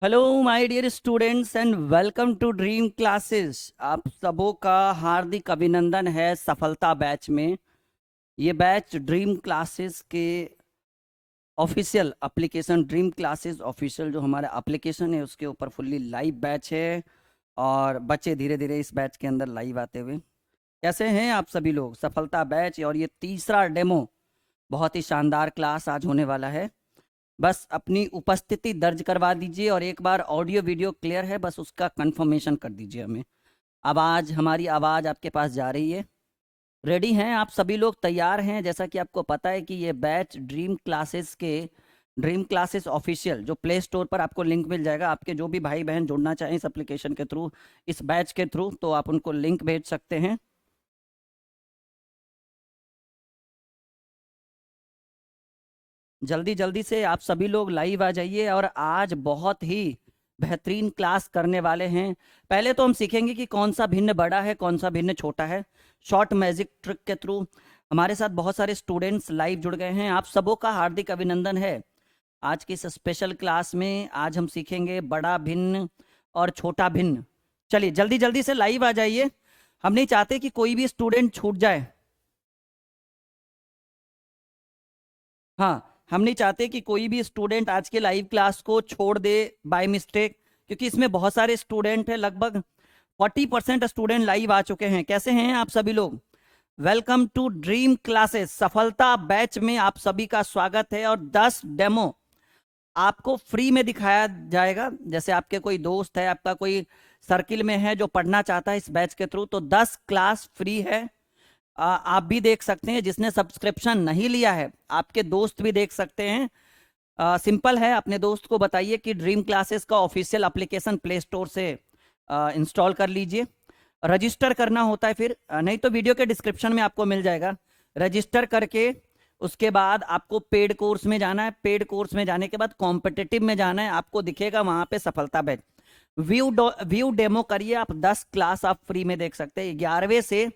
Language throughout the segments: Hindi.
Hello my dear students and welcome to dream classes. आप सबों का हार्दिक अभिनंदन है सफलता बैच में। ये बैच ड्रीम क्लासेस के official application dream classes official जो हमारा एप्लीकेशन है उसके ऊपर फुल्ली लाइव बैच है और बच्चे धीरे धीरे इस बैच के अंदर लाइव आते हुए। कैसे हैं आप सभी लोग? सफलता बैच और ये तीसरा डेमो, बहुत ही शानदार क्लास आज होने वाला है। बस अपनी उपस्थिति दर्ज करवा दीजिए और एक बार ऑडियो वीडियो क्लियर है बस उसका कंफर्मेशन कर दीजिए हमें। आवाज़, हमारी आवाज़ आपके पास जा रही है? रेडी हैं आप सभी लोग? तैयार हैं? जैसा कि आपको पता है कि ये बैच ड्रीम क्लासेस ऑफिशियल जो प्ले स्टोर पर आपको लिंक मिल जाएगा। आपके जो भी भाई बहन जुड़ना चाहें इस एप्लीकेशन के थ्रू, इस बैच के थ्रू, तो आप उनको लिंक भेज सकते हैं। जल्दी जल्दी से आप सभी लोग लाइव आ जाइए और आज बहुत ही बेहतरीन क्लास करने वाले हैं। पहले तो हम सीखेंगे कि कौन सा भिन्न बड़ा है, कौन सा भिन्न छोटा है। शॉर्ट मैजिक ट्रिक के थ्रू हमारे साथ बहुत सारे स्टूडेंट्स लाइव जुड़ गए हैं। आप सबों का हार्दिक अभिनंदन है। आज की इस स्पेशल क्लास में आज हम सीखेंगे बड़ा भिन्न और छोटा भिन्न। चलिए जल्दी जल्दी से लाइव आ जाइए। हम नहीं चाहते कि कोई भी स्टूडेंट छूट जाए। हाँ, हम नहीं चाहते कि कोई भी स्टूडेंट आज के लाइव क्लास को छोड़ दे बाय मिस्टेक, क्योंकि इसमें बहुत सारे स्टूडेंट हैं। लगभग 40% स्टूडेंट लाइव आ चुके हैं। कैसे हैं आप सभी लोग? वेलकम टू ड्रीम क्लासेस सफलता बैच में आप सभी का स्वागत है। और 10 डेमो आपको फ्री में दिखाया जाएगा। जैसे आपके कोई दोस्त है, आपका कोई सर्किल में है जो पढ़ना चाहता है इस बैच के थ्रू, तो 10 क्लास फ्री है। आप भी देख सकते हैं। जिसने सब्सक्रिप्शन नहीं लिया है आपके दोस्त भी देख सकते हैं। सिंपल है, अपने दोस्त को बताइए कि ड्रीम क्लासेस का ऑफिशियल एप्लीकेशन प्ले स्टोर से इंस्टॉल कर लीजिए। रजिस्टर करना होता है फिर, नहीं तो वीडियो के डिस्क्रिप्शन में आपको मिल जाएगा। रजिस्टर करके उसके बाद आपको पेड कोर्स में जाना है। पेड कोर्स में जाने के बाद कॉम्पिटिटिव में जाना है। आपको दिखेगा वहां पे सफलता बैच। व्यू डेमो करिए आप। 10 क्लास आप फ्री में देख सकते हैं। 11वें से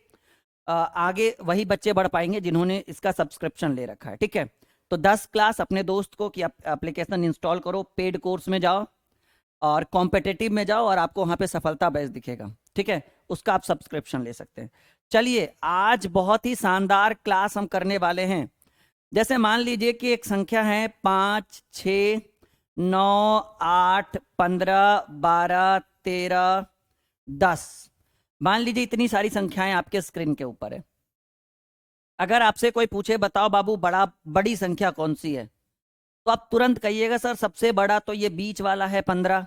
आगे वही बच्चे बढ़ पाएंगे जिन्होंने इसका सब्सक्रिप्शन ले रखा है। ठीक है, तो 10 क्लास अपने दोस्त को कि आप एप्लीकेशन इंस्टॉल करो, पेड कोर्स में जाओ और कॉम्पिटिटिव में जाओ और आपको वहां पे सफलता बैच दिखेगा। ठीक है, उसका आप सब्सक्रिप्शन ले सकते हैं। चलिए, आज बहुत ही शानदार क्लास हम करने वाले हैं। जैसे मान लीजिए कि एक संख्या है 5, 6, 9, 8, 15, 12, 13, 10। मान लीजिए इतनी सारी संख्याएं आपके स्क्रीन के ऊपर है। अगर आपसे कोई पूछे बताओ बाबू बड़ी संख्या कौन सी है, तो आप तुरंत कहिएगा सर सबसे बड़ा तो ये बीच वाला है 15।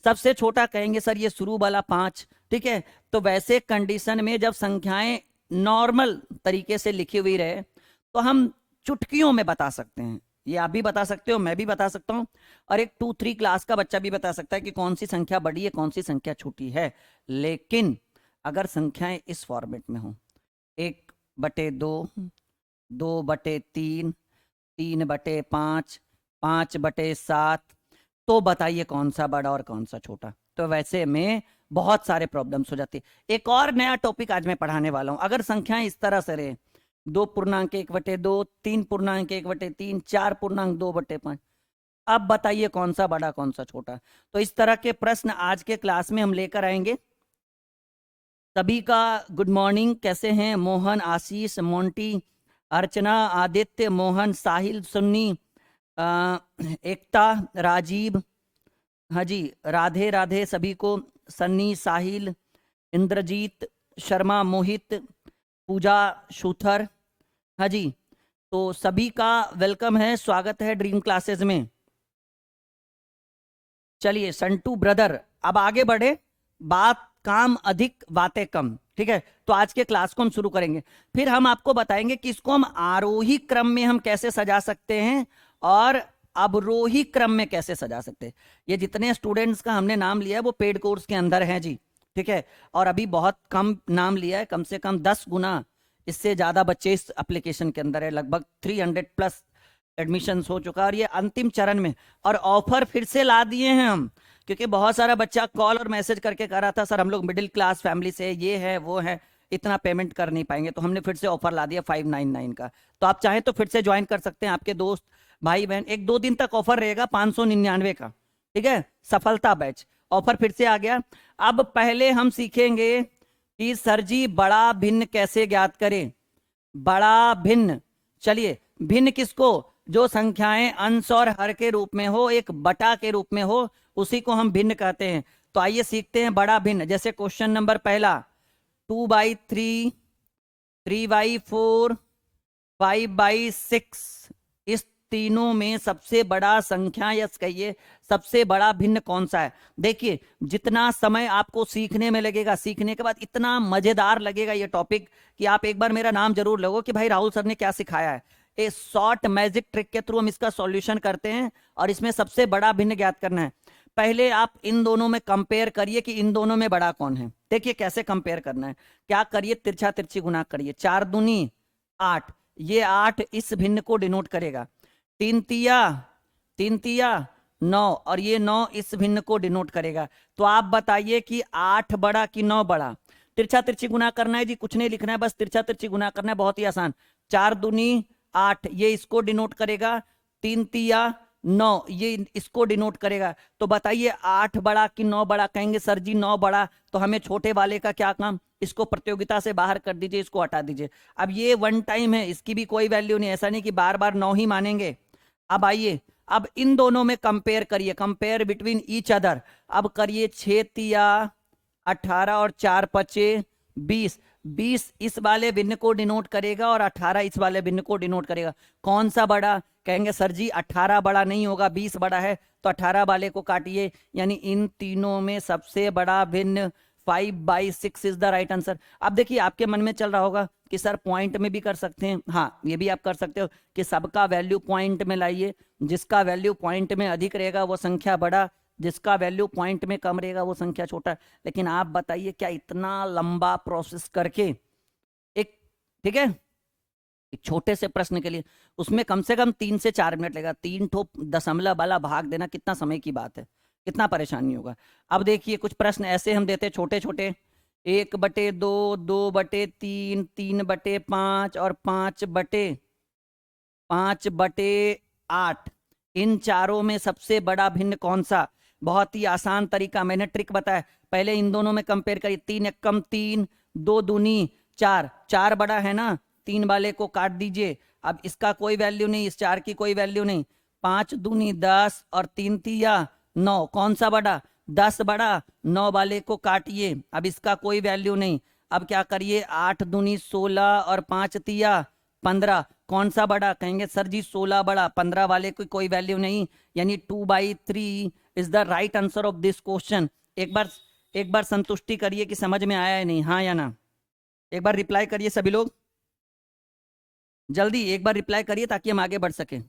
सबसे छोटा कहेंगे सर ये शुरू वाला 5। ठीक है, तो वैसे कंडीशन में जब संख्याएं नॉर्मल तरीके से लिखी हुई रहे तो हम चुटकियों में बता सकते हैं। ये आप भी बता सकते हो, मैं भी बता सकता हूं, और एक 2-3 क्लास का बच्चा भी बता सकता है कि कौन सी संख्या बड़ी है, कौन सी संख्या छोटी है। लेकिन अगर संख्याएं इस फॉर्मेट में हो, 1/2, 2/3, 3/5, 5/7, तो बताइए कौन सा बड़ा और कौन सा छोटा। तो वैसे में बहुत सारे प्रॉब्लम्स हो जाती है। एक और नया टॉपिक आज मैं पढ़ाने वाला हूं। अगर संख्याएं इस तरह से रहे, 2.1/2, 3.1/3, 4.2/5, अब बताइए कौन सा बड़ा कौन सा छोटा। तो इस तरह के प्रश्न आज के क्लास में हम लेकर आएंगे। सभी का गुड मॉर्निंग। कैसे हैं? मोहन, आशीष, मोंटी, अर्चना, आदित्य, मोहन, साहिल, सुन्नी, एकता, राजीव, हाँ जी, राधे राधे सभी को। सन्नी, साहिल, इंद्रजीत, शर्मा, मोहित, पूजा, शूथर, हाँ जी, तो सभी का वेलकम है, स्वागत है ड्रीम क्लासेस में। चलिए संटू ब्रदर, अब आगे बढ़े। बात काम अधिक बातें कम। ठीक है, तो आज के क्लास को हम शुरू करेंगे। फिर हम आपको बताएंगे कि इसको हम आरोही क्रम में हम कैसे सजा सकते हैं और अवरोही क्रम में कैसे सजा सकते हैं। ये जितने स्टूडेंट्स का हमने नाम लिया है वो पेड कोर्स के अंदर हैं जी। ठीक है, और अभी बहुत कम नाम लिया है, कम से कम 10 गुना इससे ज्यादा बच्चे इस एप्लीकेशन के अंदर है। लगभग 300+ एडमिशन्स हो चुका है और ये अंतिम चरण में। और ऑफर फिर से ला दिए हैं हम, क्योंकि बहुत सारा बच्चा कॉल और मैसेज करके कह रहा था सर हम लोग मिडिल क्लास फैमिली से, ये है वो है, इतना पेमेंट कर नहीं पाएंगे। तो हमने फिर से ऑफर ला दिया 599 का। तो आप चाहें तो फिर से ज्वाइन कर सकते हैं। आपके दोस्त भाई बहन, 1-2 दिन तक ऑफर रहेगा 599 का। ठीक है, सफलता बैच ऑफर फिर से आ गया। अब पहले हम सीखेंगे कि सर जी बड़ा भिन्न कैसे ज्ञात करें। बड़ा भिन्न, चलिए भिन्न किसको, जो संख्याएं अंश और हर के रूप में हो, एक बटा के रूप में हो, उसी को हम भिन्न कहते हैं। तो आइए सीखते हैं बड़ा भिन्न। जैसे क्वेश्चन नंबर पहला, 2/3, 3/4, 5/6, इस तीनों में सबसे बड़ा संख्या या कहिए सबसे बड़ा भिन्न कौन सा है। देखिए जितना समय आपको सीखने में लगेगा, सीखने के बाद इतना मजेदार लगेगा ये टॉपिक कि आप एक बार मेरा नाम जरूर लगो कि भाई राहुल सर ने क्या सिखाया है। ए शॉर्ट मैजिक ट्रिक के थ्रू हम इसका सॉल्यूशन करते हैं और इसमें सबसे बड़ा भिन्न ज्ञात करना है। पहले आप इन दोनों में कंपेयर करिए कि इन दोनों में बड़ा कौन है। देखिए कैसे कंपेयर करना है, क्या करिए, तिरछा तिरछी गुना करिए। 4 दूनी 8, ये 8 इस भिन्न को डिनोट करेगा। 3 तिया 9 और ये 9 इस भिन्न को डिनोट करेगा। तो आप बताइए कि 8 बड़ा कि 9 बड़ा। तिरछा तिरछी गुना करना है जी, कुछ नहीं लिखना है, बस तिरछा तिरछी गुना करना है, बहुत ही आसान। 4 दूनी 8, ये इसको डिनोट करेगा। 3 तिया 9, ये इसको डिनोट करेगा। तो बताइए 8 बड़ा कि 9 बड़ा। कहेंगे सर जी 9 बड़ा, तो हमें छोटे वाले का क्या काम, इसको प्रतियोगिता से बाहर कर दीजिए, इसको हटा दीजिए। अब ये वन टाइम है, इसकी भी कोई वैल्यू नहीं, ऐसा नहीं कि बार बार 9 ही मानेंगे। अब आइए, अब इन दोनों में कंपेयर करिए, कंपेयर बिटवीन ईच अदर। अब करिए 6 तिया 18 और 4 पचे 20। 20 इस वाले भिन्न को डिनोट करेगा और 18 इस वाले भिन्न को डिनोट करेगा। कौन सा बड़ा? कहेंगे सर जी 18 बड़ा नहीं होगा, 20 बड़ा है, तो 18 वाले को काटिए। यानी इन तीनों में सबसे बड़ा भिन्न 5/6 इज द राइट आंसर। अब देखिए आपके मन में चल रहा होगा कि सर पॉइंट में भी कर सकते हैं। हाँ, ये भी आप कर सकते हो कि सबका वैल्यू पॉइंट में लाइए, जिसका वैल्यू पॉइंट में अधिक रहेगा वो संख्या बड़ा, जिसका वैल्यू पॉइंट में कम रहेगा वो संख्या छोटा। लेकिन आप बताइए क्या इतना लंबा प्रोसेस करके एक, ठीक है, एक छोटे से प्रश्न के लिए उसमें कम से कम 3 से 4 मिनट लगेगा। 3 ठो दशमलव वाला भाग देना कितना समय की बात है, कितना परेशानी होगा। अब देखिए कुछ प्रश्न ऐसे हम देते हैं छोटे छोटे, 1/2, 2/3, 3/5 और 5/8। इन चारों में सबसे बड़ा भिन्न कौन सा? बहुत ही आसान तरीका, मैंने ट्रिक बताया। पहले इन दोनों में कंपेयर करिए। 3 एकम 3, 2 दूनी 4, 4 बड़ा है ना, 3 वाले को काट दीजिए। अब इसका कोई वैल्यू नहीं, इस 4 की कोई वैल्यू नहीं। 5 दूनी 10 और 3 तिया 9, कौन सा बड़ा? 10 बड़ा, 9 वाले को काटिए। अब इसका कोई वैल्यू नहीं। अब क्या करिए, 8 दूनी 16 और 5 तिया 15, कौन सा बड़ा? कहेंगे सर जी 16 बड़ा, 15 वाले की कोई वैल्यू नहीं। यानी 2/3 is the right answer of this question. एक बार संतुष्टि करिए कि समझ में आया है नहीं, हाँ या ना। एक बार रिप्लाई करिए सभी लोग, जल्दी एक बार रिप्लाई करिए ताकि हम आगे बढ़ सकें।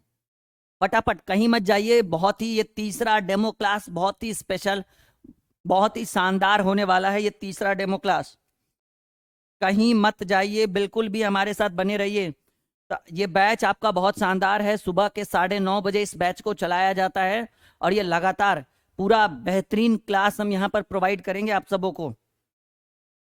फटाफट, कहीं मत जाइए। बहुत ही ये तीसरा डेमो क्लास बहुत ही स्पेशल, बहुत ही शानदार होने वाला है ये तीसरा डेमो क्लास। कहीं मत जाइए, बिल्कुल भी हमारे साथ बने रहिए। ये बैच आपका बहुत शानदार है। सुबह के 9:30 बजे इस बैच को चलाया जाता है और ये लगातार पूरा बेहतरीन क्लास हम यहाँ पर प्रोवाइड करेंगे आप सबों को।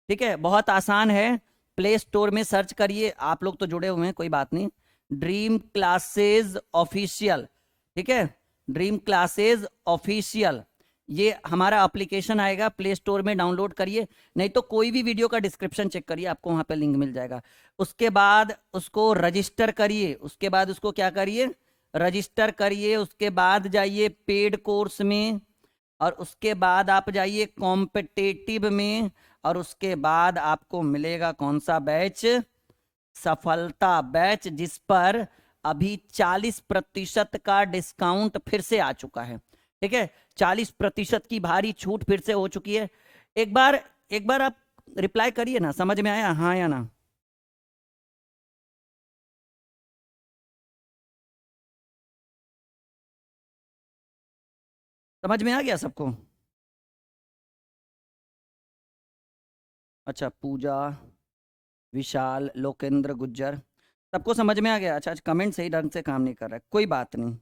ठीक है, बहुत आसान है, प्ले स्टोर में सर्च करिए। आप लोग तो जुड़े हुए हैं, कोई बात नहीं। ड्रीम क्लासेज ऑफिशियल, ठीक है, ड्रीम क्लासेज ऑफिशियल, ये हमारा एप्लीकेशन आएगा, प्ले स्टोर में डाउनलोड करिए। नहीं तो कोई भी वीडियो का डिस्क्रिप्शन चेक करिए, आपको वहां पे लिंक मिल जाएगा। उसके बाद उसको रजिस्टर करिए, उसके बाद उसको क्या करिए, रजिस्टर करिए। उसके बाद जाइए पेड कोर्स में, और उसके बाद आप जाइए कॉम्पिटेटिव में, और उसके बाद आपको मिलेगा कौन सा बैच? सफलता बैच, जिस पर अभी 40% का डिस्काउंट फिर से आ चुका है। ठीक है, 40% की भारी छूट फिर से हो चुकी है। एक बार आप रिप्लाई करिए ना, समझ में आया हाँ या ना? समझ में आ गया सबको? अच्छा, पूजा, विशाल, लोकेंद्र गुज्जर, सबको समझ में आ गया? अच्छा, कमेंट सही ढंग से काम नहीं कर रहा है, कोई बात नहीं,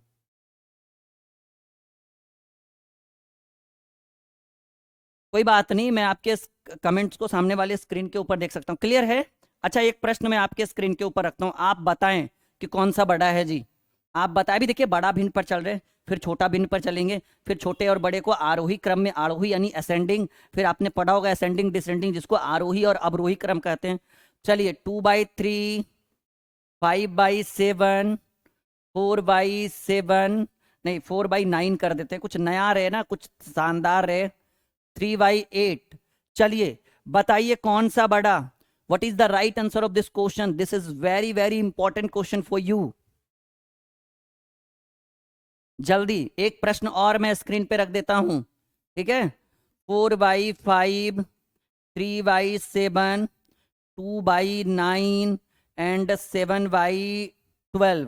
कोई बात नहीं। मैं आपके कमेंट्स को सामने वाले स्क्रीन के ऊपर देख सकता हूँ। क्लियर है? अच्छा, एक प्रश्न मैं आपके स्क्रीन के ऊपर रखता हूँ, आप बताएं कि कौन सा बड़ा है जी। आप बताएं भी, देखिए बड़ा भिन्न पर चल रहे हैं। फिर छोटा भिन्न पर चलेंगे, फिर छोटे और बड़े को आरोही क्रम में, आरोही यानी असेंडिंग, फिर आपने पढ़ा होगा असेंडिंग डिसेंडिंग, जिसको आरोही और अवरोही क्रम कहते हैं। चलिए 2/3, 5/7, 4/7, नहीं 4/9 कर देते हैं, कुछ नया रहे ना, कुछ शानदार रहे। 3/8। चलिए बताइए कौन सा बड़ा, what is the right answer of this question? This is very very important question for you. जल्दी एक प्रश्न और मैं स्क्रीन पे रख देता हूं, ठीक है। 4/5, 3/7, 2/9 and 7/12।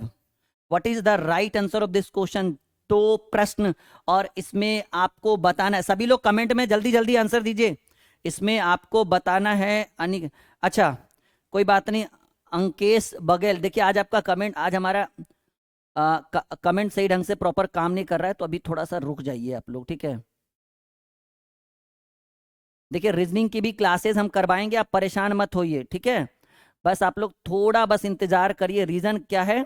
What is the right answer of this question? तो प्रश्न, और इसमें आपको बताना है, सभी लोग कमेंट में जल्दी जल्दी आंसर दीजिए। इसमें आपको बताना है अच्छा कोई बात नहीं। अंकेश बघेल, देखिए आज आपका कमेंट, आज हमारा कमेंट सही ढंग से प्रॉपर काम नहीं कर रहा है, तो अभी थोड़ा सा रुक जाइए आप लोग, ठीक है। देखिए रीजनिंग की भी क्लासेस हम करवाएंगे, आप परेशान मत होइए, ठीक है। बस आप लोग थोड़ा बस इंतजार करिए। रीजन क्या है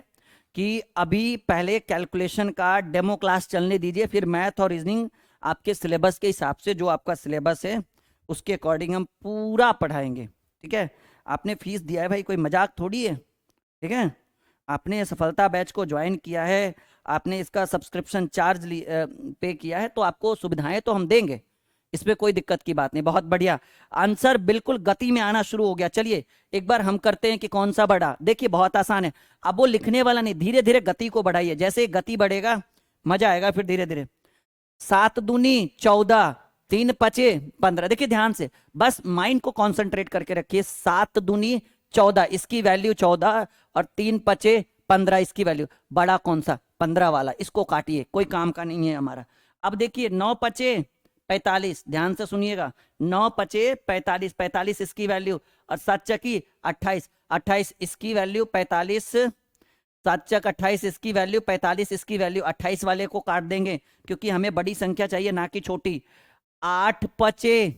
कि अभी पहले कैलकुलेशन का डेमो क्लास चलने दीजिए, फिर मैथ और रीजनिंग आपके सिलेबस के हिसाब से, जो आपका सिलेबस है उसके अकॉर्डिंग हम पूरा पढ़ाएंगे, ठीक है। आपने फीस दिया है भाई, कोई मजाक थोड़ी है, ठीक है। आपने सफलता बैच को ज्वाइन किया है, आपने इसका सब्सक्रिप्शन चार्ज पे किया है, तो आपको सुविधाएं तो हम देंगे, इसमें कोई दिक्कत की बात नहीं। बहुत बढ़िया, आंसर बिल्कुल गति में आना शुरू हो गया। चलिए एक बार हम करते हैं कि कौन सा बढ़ा। देखिए बहुत आसान है, अब वो लिखने वाला नहीं, धीरे धीरे गति को बढ़ाइए, जैसे गति बढ़ेगा मजा आएगा, फिर धीरे धीरे। 7 दूनी 14, 3 पचे 15। देखिए ध्यान से, बस माइंड को कंसंट्रेट करके रखिए। 7 दूनी 14, इसकी वैल्यू 14, और 3 पचे 15, इसकी वैल्यू। बड़ा कौन सा? 15 वाला, इसको काटिए, कोई काम का नहीं है हमारा। अब देखिए 9 पचे 45, ध्यान से सुनिएगा, 9 पचे 45, 45 इसकी वैल्यू, और 7 चकी 28, 28 इसकी वैल्यू, 45, 7 चक 28 इसकी वैल्यू, 45 इसकी वैल्यू। 28 वाले को काट देंगे क्योंकि हमें बड़ी संख्या चाहिए, ना कि छोटी। 8 पचे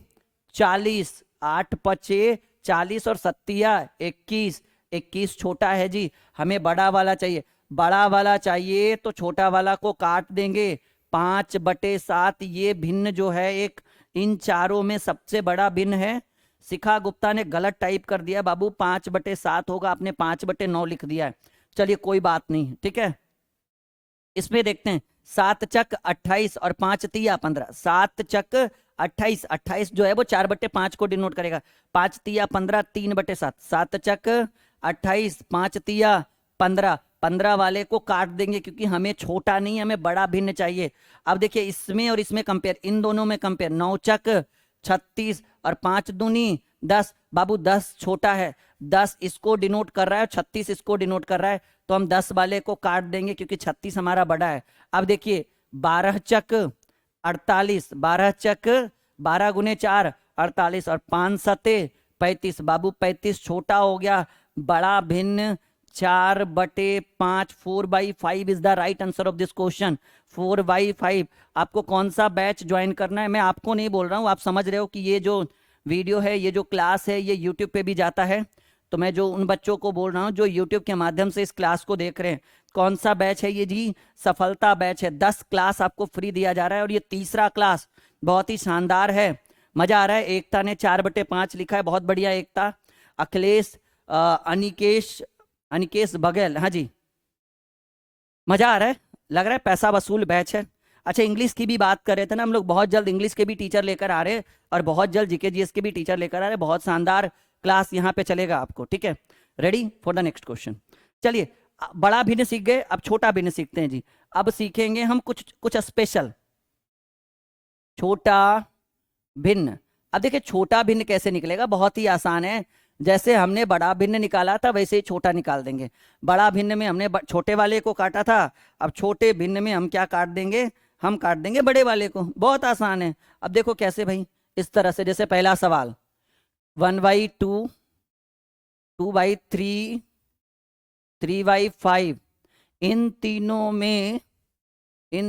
40, 8 पचे 40 और 7 21, 21 छोटा है जी, हमें बड़ा वाला चाहिए। बड़ा वाला चाहिए तो छोटा वाला को काट देंगे। 5/7 ये भिन्न जो है एक, इन चारों में सबसे बड़ा भिन्न है। शिखा गुप्ता ने गलत टाइप कर दिया बाबू, 5/7 होगा, आपने 5/9 लिख दिया है। चलिए कोई बात नहीं, ठीक है। इसमें देखते हैं, 7 चक 28 और 5 तिया 15। 7 चक 28, 28 जो है वो 4/5 को डिनोट करेगा। 5 तिया 15, 3/7। 7 चक 28, 5 तिया 15, 15 वाले को काट देंगे क्योंकि हमें छोटा नहीं, हमें बड़ा भिन्न चाहिए। अब देखिए इसमें और इसमें कंपेयर, इन दोनों में कंपेयर। 9 चक 36 और 5 दूनी 10। बाबू 10 छोटा है, 10 इसको डिनोट कर रहा है, 36 इसको डिनोट कर रहा है, तो हम 10 वाले को काट देंगे क्योंकि 36 हमारा बड़ा है। अब देखिए 12 चक 48, 12 चक 12 गुने 4 48, और 5 सते 35। बाबू 35 छोटा हो गया, बड़ा भिन्न 4/5। 4/5 is the right answer of this question. 4/5। आपको कौन सा बैच ज्वाइन करना है मैं आपको नहीं बोल रहा हूं, आप समझ रहे हो कि ये जो वीडियो है, ये जो क्लास है, ये यूट्यूब पे भी जाता है। तो मैं जो उन बच्चों को बोल रहा हूँ जो यूट्यूब के माध्यम से इस क्लास को देख रहे हैं, कौन सा बैच है ये जी? सफलता बैच है। 10 क्लास आपको फ्री दिया जा रहा है, और ये तीसरा क्लास बहुत ही शानदार है, मजा आ रहा है। एकता ने 4/5 लिखा है, बहुत बढ़िया एकता। अखिलेश, अनिकेश बघेल, हाँ जी, मजा आ रहा है, लग रहा है पैसा वसूल बैच है। अच्छा इंग्लिश की भी बात कर रहे थे ना हम लोग, बहुत जल्द इंग्लिश के भी टीचर लेकर आ रहे हैं, और बहुत जल्द जीके जीएस के भी टीचर लेकर आ रहे हैं। बहुत शानदार क्लास यहाँ पे चलेगा आपको, ठीक है। Ready for the next question. चलिए बड़ा भिन्न सीख गए, अब छोटा भिन्न सीखते हैं जी। अब सीखेंगे हम कुछ स्पेशल, छोटा भिन्न। अब देखिए छोटा भिन्न कैसे निकलेगा, बहुत ही आसान है। जैसे हमने बड़ा भिन्न निकाला था वैसे ही छोटा निकाल देंगे। बड़ा भिन्न में हमने छोटे वाले को काटा था, अब छोटे भिन्न में हम क्या काट देंगे? हम काट देंगे बड़े वाले को। बहुत आसान है। अब देखो कैसे भाई, इस तरह से, जैसे पहला सवाल 1/2, 2/3, 3/5, इन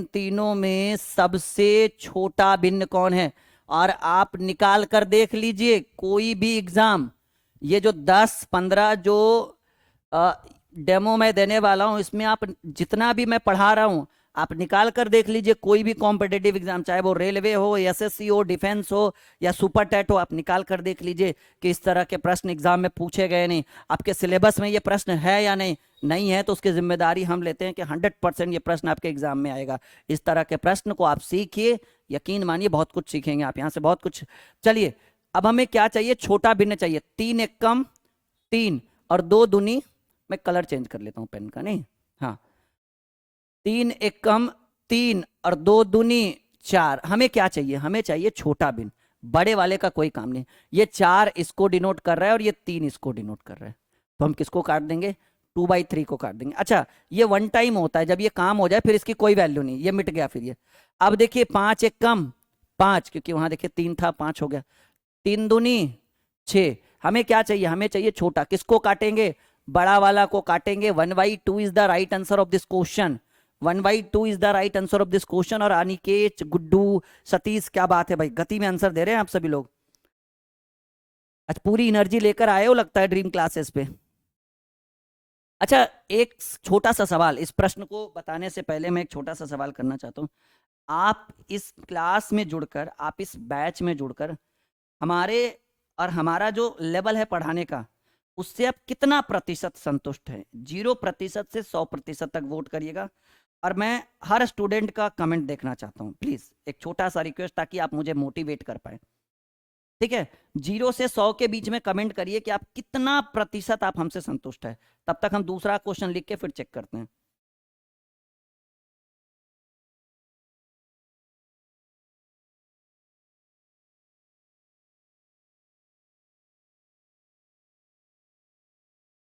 तीनों में सबसे छोटा भिन्न कौन है? और आप निकाल कर देख लीजिए, कोई भी एग्जाम, ये जो 10-15 जो डेमो मैं देने वाला हूं, इसमें आप जितना भी मैं पढ़ा रहा हूं, आप निकाल कर देख लीजिए, कोई भी कॉम्पिटेटिव एग्जाम, चाहे वो रेलवे हो, एसएससी हो, डिफेंस हो या सुपर टेट हो, आप निकाल कर देख लीजिए कि इस तरह के प्रश्न एग्जाम में पूछे गए नहीं। आपके सिलेबस में ये प्रश्न है या नहीं, नहीं है तो उसकी जिम्मेदारी हम लेते हैं कि 100% ये प्रश्न आपके एग्जाम में आएगा। इस तरह के प्रश्न को आप सीखिए, यकीन मानिए बहुत कुछ सीखेंगे आप यहाँ से, बहुत कुछ। चलिए अब हमें क्या चाहिए, छोटा भिन्न चाहिए। 3 एकम 3 और 2 दूनी, मैं कलर चेंज कर लेता हूँ पेन का, नहीं, हाँ, 3 एकम 3 और 2 दूनी 4। हमें क्या चाहिए, हमें चाहिए छोटा भिन्न, बड़े वाले का कोई काम नहीं। ये 4 इसको डिनोट कर रहा है और ये 3 इसको डिनोट कर रहा है, तो हम किसको काट देंगे, 2/3 को काट देंगे। अच्छा, ये वन टाइम होता है, जब ये काम हो जाए फिर इसकी कोई वैल्यू नहीं, ये मिट गया फिर ये। अब देखिए 5 एकम 5, क्योंकि वहां देखिए 3 था, 5 हो गया, 3 दूनी 6। हमें क्या चाहिए, हमें चाहिए छोटा, किसको काटेंगे, बड़ा वाला को काटेंगे। 1/2 is the right answer of this question, 1/2 is the right answer of this question. और अनिकेत, गुड्डू, सतीश, क्या बात है भाई, गति में आंसर दे रहे हैं आप सभी लोग। अच्छा, पूरी एनर्जी लेकर आए हो लगता है ड्रीम क्लासेस पे। अच्छा, एक छोटा सा सवाल, इस प्रश्न को बताने से पहले मैं एक छोटा सा सवाल करना चाहता हूँ। आप इस क्लास में जुड़कर, आप इस बैच में जुड़कर हमारे और हमारा जो लेवल है पढ़ाने का, उससे आप कितना प्रतिशत संतुष्ट हैं? 0% से 100% तक वोट करिएगा। और मैं हर स्टूडेंट का कमेंट देखना चाहता हूँ, प्लीज एक छोटा सा रिक्वेस्ट, ताकि आप मुझे मोटिवेट कर पाए। ठीक है, 0 से 100 के बीच में कमेंट करिए कि आप कितना प्रतिशत आप हमसे संतुष्ट है। तब तक हम दूसरा क्वेश्चन लिख के फिर चेक करते हैं।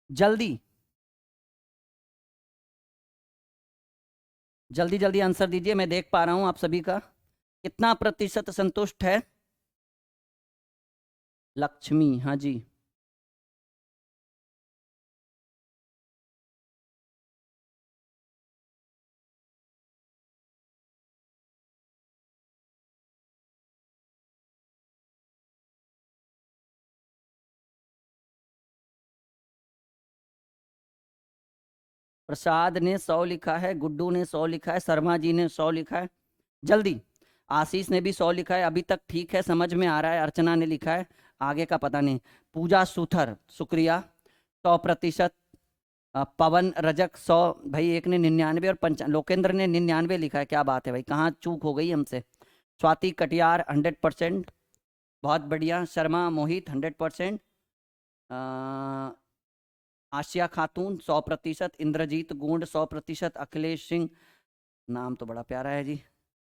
जल्दी जल्दी जल्दी आंसर दीजिए, मैं देख पा रहा हूं आप सभी का, कितना प्रतिशत संतुष्ट है। लक्ष्मी, हाँ जी। प्रसाद ने 100 लिखा है, गुड्डू ने 100 लिखा है, शर्मा जी ने 100 लिखा है। जल्दी, आशीष ने भी 100 लिखा है, अभी तक ठीक है, समझ में आ रहा है। अर्चना ने लिखा है, आगे का पता नहीं। पूजा सुथर, शुक्रिया, 100%। पवन रजक 100, भाई एक ने 99 और लोकेंद्र ने 99 लिखा है, क्या बात है भाई, कहाँ चूक हो गई हमसे। स्वाति कटियार 100%, बहुत बढ़िया। शर्मा मोहित 100%। आशिया खातून 100%, इंद्रजीत गोंड 100%, अखिलेश सिंह, नाम तो बड़ा प्यारा है जी,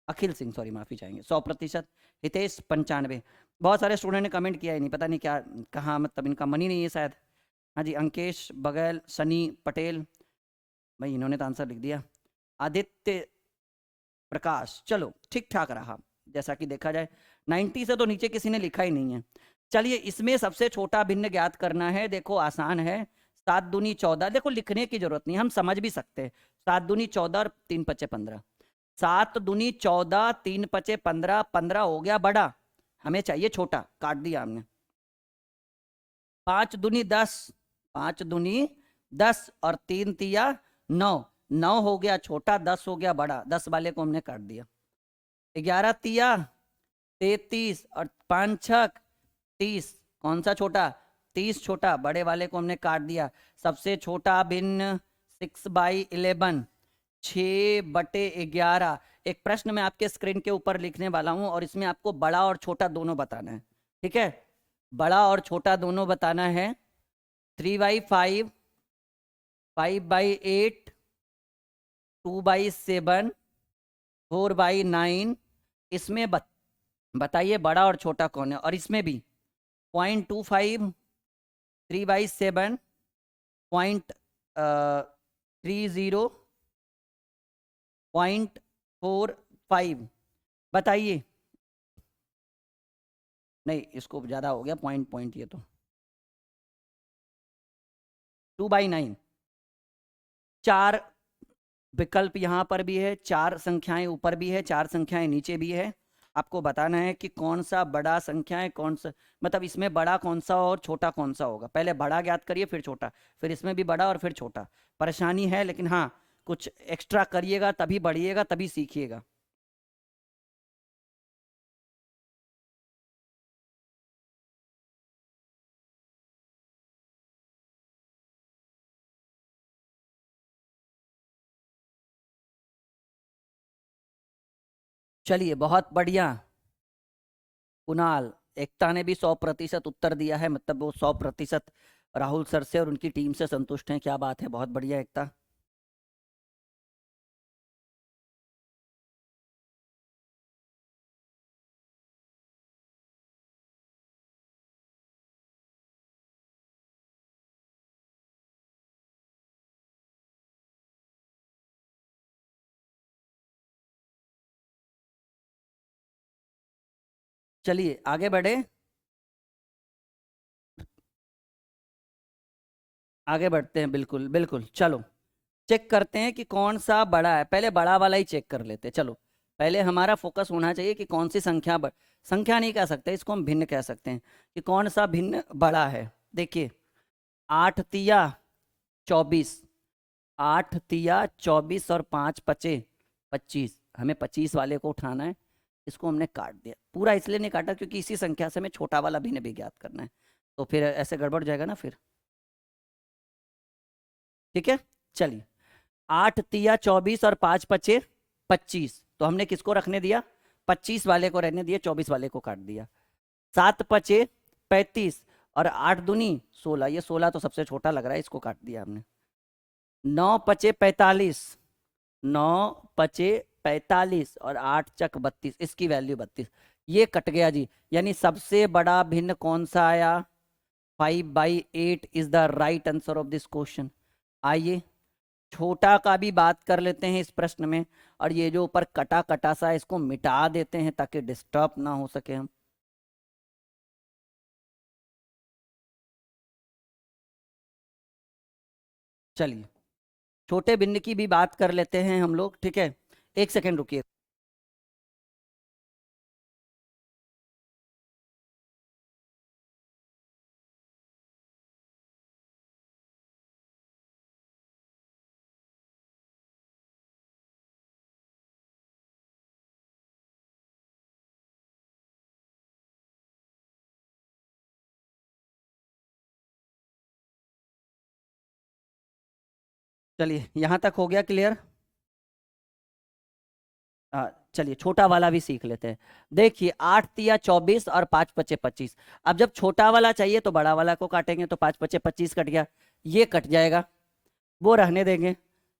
अखिल सिंह, सॉरी माफ़ी चाहेंगे, 100%। हितेश 95। बहुत सारे स्टूडेंट ने कमेंट किया ही नहीं, पता नहीं क्या, कहाँ, मतलब इनका मन ही नहीं है शायद। हाँ जी, अंकेश बघेल, सनी पटेल, भाई इन्होंने तो आंसर लिख दिया। आदित्य प्रकाश, चलो ठीक ठाक रहा, जैसा कि देखा जाए 90 से तो नीचे किसी ने लिखा ही नहीं है। चलिए, इसमें सबसे छोटा भिन्न ज्ञात करना है। देखो आसान है, 7 दूनी 14, देखो लिखने की जरूरत नहीं, हम समझ भी सकते हैं। 7 दूनी 14 और 3 पचे 15, 7 दूनी 14, 3 पचे 15, 15 हो गया बड़ा, हमें चाहिए छोटा, काट दिया हमने। 5 दूनी 10, 5 दूनी 10 और 3 तिया 9, 9 हो गया छोटा, 10 हो गया बड़ा, 10 वाले को हमने काट दिया। 11 तिया 33 और 5 छक 30, कौन सा छोटा, 30 छोटा, बड़े वाले को हमने काट दिया। सबसे छोटा भिन्न 6/11, 6/11। एक प्रश्न मैं आपके स्क्रीन के ऊपर लिखने वाला हूं और इसमें आपको बड़ा और छोटा दोनों बताना है, ठीक है, बड़ा और छोटा दोनों बताना है। 3/5, 5/8, 2/7, 4/9, इसमें बताइए बड़ा और छोटा कौन है। और इसमें भी 0.25, 3/7, 0.30, 0.45, बताइए। नहीं, इसको ज़्यादा हो गया, पॉइंट पॉइंट, ये तो 2/9। 4 विकल्प यहाँ पर भी है, 4 संख्याएं ऊपर भी है, 4 संख्याएं नीचे भी है। आपको बताना है कि कौन सा बड़ा संख्या है, कौन सा, मतलब इसमें बड़ा कौन सा और छोटा कौन सा होगा। पहले बड़ा ज्ञात करिए फिर छोटा, फिर इसमें भी बड़ा और फिर छोटा। परेशानी है, लेकिन हाँ कुछ एक्स्ट्रा करिएगा तभी बढ़िएगा, तभी सीखिएगा। चलिए बहुत बढ़िया। कुणाल, एकता ने भी 100% उत्तर दिया है, मतलब वो 100% राहुल सर से और उनकी टीम से संतुष्ट हैं। क्या बात है, बहुत बढ़िया एकता। चलिए आगे बढ़े, आगे बढ़ते हैं, बिल्कुल बिल्कुल। चलो चेक करते हैं कि कौन सा बड़ा है, पहले बड़ा वाला ही चेक कर लेते हैं। चलो पहले हमारा फोकस होना चाहिए कि कौन सी संख्या संख्या नहीं कह सकते, इसको हम भिन्न कह सकते हैं, कि कौन सा भिन्न बड़ा है। देखिए, 8 तिया 24, 8 तिया 24 और 5 पचे 25, हमें 25 वाले को उठाना है। इसको हमने काट दिया, पूरा इसलिए नहीं काटा क्योंकि इसी संख्या से हमें छोटा वाला भिन्न भी ज्ञात करना है, तो फिर ऐसे गड़बड़ जाएगा ना फिर। ठीक है, चलिए। 8 तिया 24 और 5 पचे 25, तो हमने किसको रखने दिया, 25 वाले को रहने दिया, 24 वाले को काट दिया। 7 पचे 35 और 8 दूनी 16, ये 16 तो सबसे छोटा लग रहा है, इसको काट दिया हमने। 9 पचे 45, 9 पचे 45 और 8 चक 32, इसकी वैल्यू 32, ये कट गया जी। यानी सबसे बड़ा भिन्न कौन सा आया, 5/8 is the right answer of this question. आइए छोटा का भी बात कर लेते हैं इस प्रश्न में, और ये जो ऊपर कटा कटा सा है इसको मिटा देते हैं ताकि डिस्टर्ब ना हो सके हम। चलिए छोटे भिन्न की भी बात कर लेते हैं हम लोग, ठीक है। एक सेकेंड रुकिए। चलिए यहाँ तक हो गया क्लियर। चलिए छोटा वाला भी सीख लेते हैं। देखिए 8 तिया 24 और 5 पचे 25, अब जब छोटा वाला चाहिए तो बड़ा वाला को काटेंगे, तो 5 पचे 25 कट गया, ये कट जाएगा, वो रहने देंगे।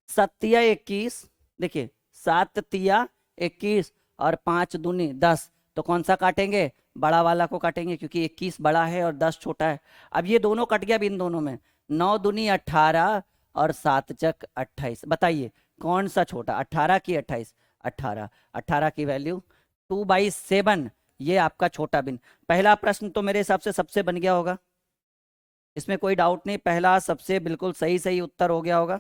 7 तिया 21, देखिए 7 तिया 21 और 5 दूनी 10, तो कौन सा काटेंगे, बड़ा वाला को काटेंगे क्योंकि 21 बड़ा है और 10 छोटा है। अब ये दोनों कट गया, अब इन दोनों में 9 दूनी 18 और 7 चक 28, बताइए कौन सा छोटा, 18 की 28, 18, 18 की वैल्यू 2/7, ये आपका छोटा बिन। पहला प्रश्न तो मेरे हिसाब से सबसे बन गया होगा, इसमें कोई डाउट नहीं, पहला सबसे बिल्कुल सही सही उत्तर हो गया होगा।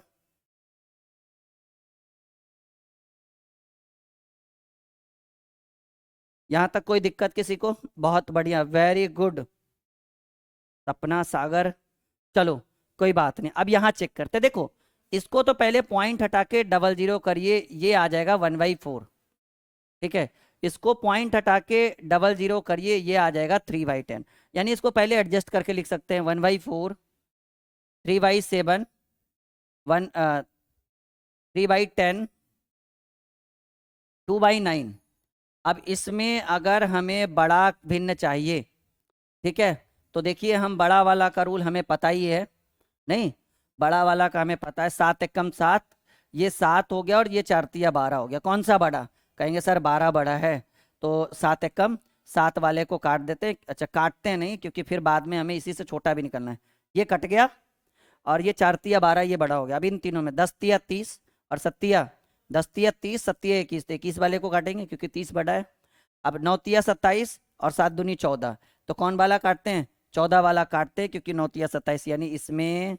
यहां तक कोई दिक्कत किसी को, बहुत बढ़िया, वेरी गुड सपना सागर। चलो कोई बात नहीं, अब यहाँ चेक करते, देखो इसको तो पहले पॉइंट हटा के डबल जीरो करिए, ये आ जाएगा 1/4, ठीक है। इसको पॉइंट हटा के डबल जीरो करिए, ये आ जाएगा 3/10, यानी इसको पहले एडजस्ट करके लिख सकते हैं, 1/4, 3/7, 3/10, 2/9। अब इसमें अगर हमें बड़ा भिन्न चाहिए, ठीक है, तो देखिए हम बड़ा वाला का रूल हमें पता ही है, नहीं, बड़ा वाला का हमें पता है, 7 एकम 7, ये 7 हो गया और ये 4 तिया 12 हो गया, कौन सा बड़ा, कहेंगे सर 12 बड़ा है, तो 7 एकम 7 वाले को काट देते हैं, अच्छा काटते हैं नहीं क्योंकि फिर बाद में हमें इसी से छोटा भी निकलना है, ये कट गया, और ये 4 तिया 12 ये बड़ा हो गया। अब इन तीनों में 10 तिया 30 और 7 तिया, 10 तिया 30, 7 तिया 21, तो 21 वाले को काटेंगे क्योंकि 30 बड़ा है। अब 9 तिया 27 और 7 दूनी 14, तो कौन वाला काटते हैं, 14 वाला काटते हैं क्योंकि 9 तिया 27, यानी इसमें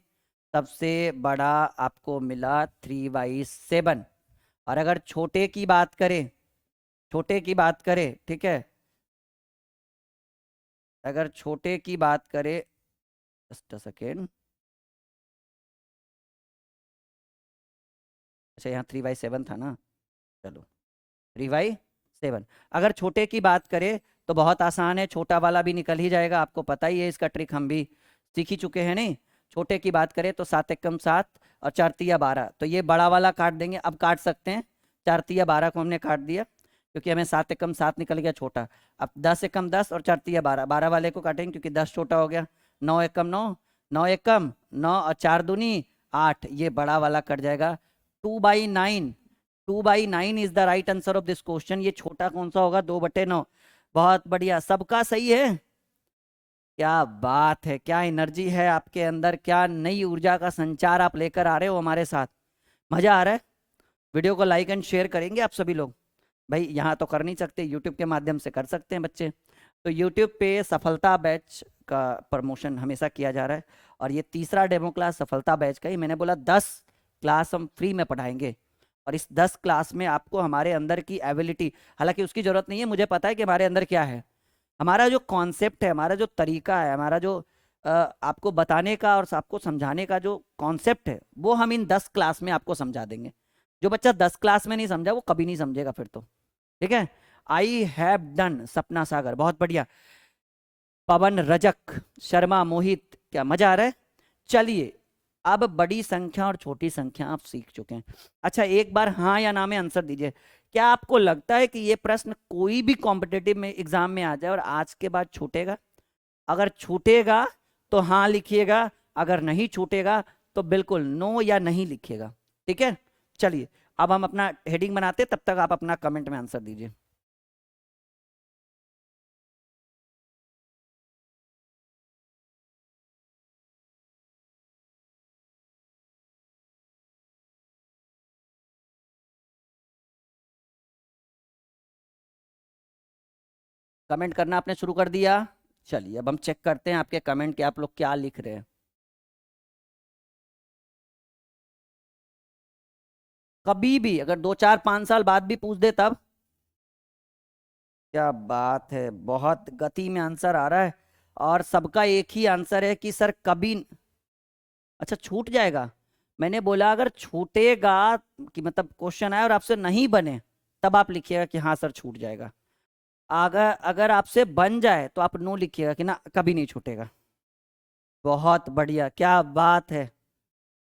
सबसे बड़ा आपको मिला 3/7। और अगर छोटे की बात करें, छोटे की बात करें, ठीक है, अगर छोटे की बात करें, जस्ट अ सेकेंड, अच्छा यहाँ 3/7 था ना, चलो 3/7। अगर छोटे की बात करें तो बहुत आसान है, छोटा वाला भी निकल ही जाएगा, आपको पता ही है इसका ट्रिक, हम भी सीख ही चुके हैं। नहीं, छोटे की बात करें तो 7 एकम 7 और 4 तिया 12, तो ये बड़ा वाला काट देंगे, अब काट सकते हैं। 4 तिया 12 को हमने काट दिया क्योंकि हमें 7 एकम 7 निकल गया छोटा। अब 10 एकम 10 और 4 तिया 12, 12 वाले को काटेंगे क्योंकि 10 छोटा हो गया। 9 एकम 9, 9 एकम 9 और 4 दूनी 8, ये बड़ा वाला कट जाएगा। 2/9, 2/9 is the right answer of this question. ये छोटा कौन सा होगा? 2/9। बहुत बढ़िया, सबका सही है। क्या बात है, क्या एनर्जी है आपके अंदर, क्या नई ऊर्जा का संचार आप लेकर आ रहे हो हमारे साथ। मजा आ रहा है। वीडियो को लाइक एंड शेयर करेंगे आप सभी लोग। भाई यहाँ तो कर नहीं सकते, यूट्यूब के माध्यम से कर सकते हैं बच्चे। तो यूट्यूब पे सफलता बैच का प्रमोशन हमेशा किया जा रहा है, और ये तीसरा डेमो क्लास सफलता बैच का ही। मैंने बोला 10 क्लास हम फ्री में पढ़ाएंगे, और इस 10 क्लास में आपको हमारे अंदर की एबिलिटी, हालांकि उसकी जरूरत नहीं है, मुझे पता है कि हमारे अंदर क्या है। हमारा जो कॉन्सेप्ट है, हमारा जो तरीका है, हमारा जो आपको बताने का और आपको समझाने का जो कॉन्सेप्ट है, वो हम इन 10 क्लास में आपको समझा देंगे। जो बच्चा 10 क्लास में नहीं समझा वो कभी नहीं समझेगा फिर तो। ठीक है, आई हैव डन, सपना सागर बहुत बढ़िया, पवन रजक, शर्मा मोहित, क्या मजा आ रहा है। चलिए, अब बड़ी संख्या और छोटी संख्या आप सीख चुके हैं। अच्छा, एक बार हाँ या ना में आंसर दीजिए। क्या आपको लगता है कि ये प्रश्न कोई भी कॉम्पिटेटिव में एग्जाम में आ जाए और आज के बाद छूटेगा? अगर छूटेगा तो हाँ लिखिएगा, अगर नहीं छूटेगा तो बिल्कुल नो या नहीं लिखिएगा। ठीक है, चलिए अब हम अपना हेडिंग बनाते हैं, तब तक आप अपना कमेंट में आंसर दीजिए। कमेंट करना आपने शुरू कर दिया? चलिए अब हम चेक करते हैं आपके कमेंट के, आप लोग क्या लिख रहे हैं। कभी भी अगर 2 4 5 साल बाद भी पूछ दे तब? क्या बात है, बहुत गति में आंसर आ रहा है, और सबका एक ही आंसर है कि सर कभी। अच्छा, छूट जाएगा। मैंने बोला अगर छूटेगा, कि मतलब क्वेश्चन आए और आपसे नहीं बने, तब आप लिखिएगा कि हाँ सर छूट जाएगा। अगर अगर आपसे बन जाए तो आप नो लिखिएगा कि ना कभी नहीं छूटेगा। बहुत बढ़िया, क्या बात है।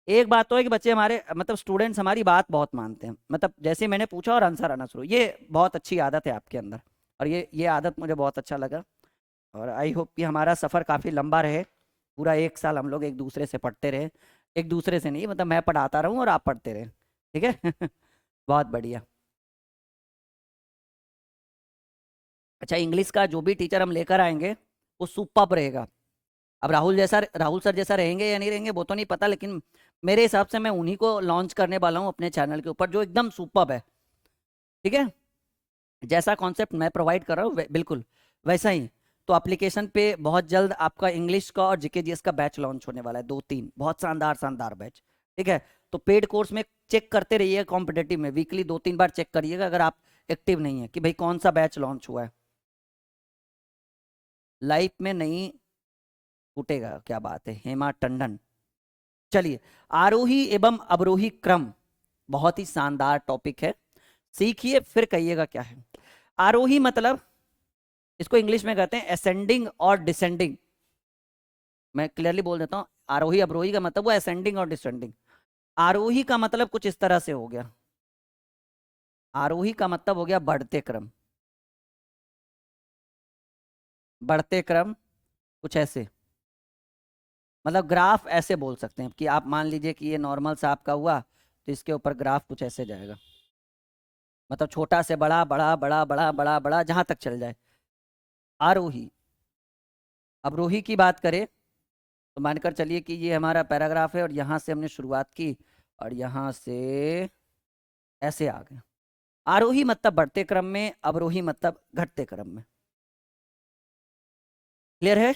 एक बात तो है कि बच्चे हमारे, मतलब स्टूडेंट्स हमारी बात बहुत मानते हैं, मतलब जैसे मैंने पूछा और आंसर आना शुरू, ये बहुत अच्छी आदत है आपके अंदर, और ये आदत मुझे बहुत अच्छा लगा। और आई होप कि हमारा सफ़र काफ़ी लंबा रहे, पूरा 1 साल हम लोग एक दूसरे से पढ़ते रहे। एक दूसरे से नहीं, मतलब मैं पढ़ाता रहूं और आप पढ़ते रहे। ठीक है बहुत बढ़िया। अच्छा, इंग्लिश का जो भी टीचर हम लेकर आएंगे वो सुपर्ब रहेगा। अब राहुल सर जैसा रहेंगे या नहीं रहेंगे वो तो नहीं पता, लेकिन मेरे हिसाब से मैं उन्हीं को लॉन्च करने वाला हूँ अपने चैनल के ऊपर, जो एकदम सुपर्ब है। ठीक है, जैसा कॉन्सेप्ट मैं प्रोवाइड कर रहा हूँ बिल्कुल वैसा ही। तो एप्लीकेशन पे बहुत जल्द आपका इंग्लिश का और जीके जीएस का बैच लॉन्च होने वाला है, 2 3 बहुत शानदार शानदार बैच। ठीक है, तो पेड कोर्स में चेक करते रहिए, कॉम्पिटेटिव में वीकली 2 3 बार चेक करिएगा अगर आप एक्टिव नहीं है कि भाई कौन सा बैच लॉन्च हुआ है। लाइफ में नहीं छूटेगा, क्या बात है, हेमा टंडन। चलिए, आरोही एवं अवरोही क्रम, बहुत ही शानदार टॉपिक है, सीखिए फिर कहिएगा क्या है। आरोही मतलब, इसको इंग्लिश में कहते हैं असेंडिंग और डिसेंडिंग। मैं क्लियरली बोल देता हूँ, आरोही अवरोही का मतलब वो असेंडिंग और डिसेंडिंग। आरोही का मतलब कुछ इस तरह से हो गया, आरोही का मतलब हो गया बढ़ते क्रम, बढ़ते क्रम कुछ ऐसे, मतलब ग्राफ ऐसे बोल सकते हैं कि आप मान लीजिए कि ये नॉर्मल सा आपका हुआ, तो इसके ऊपर ग्राफ कुछ ऐसे जाएगा, मतलब छोटा से बड़ा, बड़ा बड़ा बड़ा बड़ा बड़ा जहां तक चल जाए। आरोही। अवरोही की बात करें तो मानकर चलिए कि ये हमारा पैराग्राफ है और यहाँ से हमने शुरुआत की और यहाँ से ऐसे आ गए। आरोही मतलब बढ़ते क्रम में, अवरोही मतलब घटते क्रम में। क्लियर है?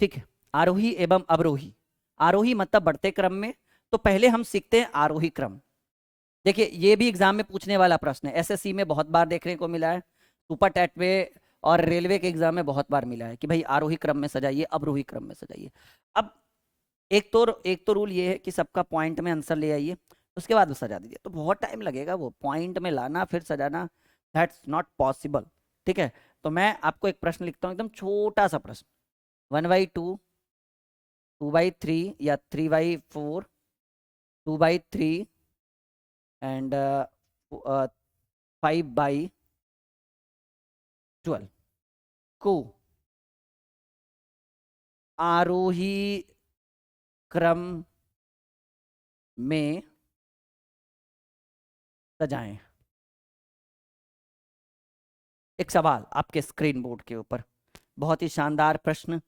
ठीक है, आरोही एवं अवरोही। आरोही मतलब बढ़ते क्रम में, तो पहले हम सीखते हैं आरोही क्रम। देखिए, ये भी एग्जाम में पूछने वाला प्रश्न है, एसएससी में बहुत बार देखने को मिला है, सुपर टैट में और रेलवे के एग्जाम में बहुत बार मिला है कि भाई आरोही क्रम में सजाइए, अवरोही क्रम में सजाइए। अब एक तो रूल ये है कि सबका पॉइंट में आंसर ले आइए, उसके बाद वो सजा दीजिए, तो बहुत टाइम लगेगा वो पॉइंट में लाना फिर सजाना, दैट्स नॉट पॉसिबल। ठीक है, तो मैं आपको एक प्रश्न लिखता हूँ, एकदम छोटा सा प्रश्न। 1/2, 2/3 या 3/4, 2/3 एंड 5/12 को आरोही क्रम में सजाएं। एक सवाल आपके स्क्रीन बोर्ड के ऊपर, बहुत ही शानदार प्रश्न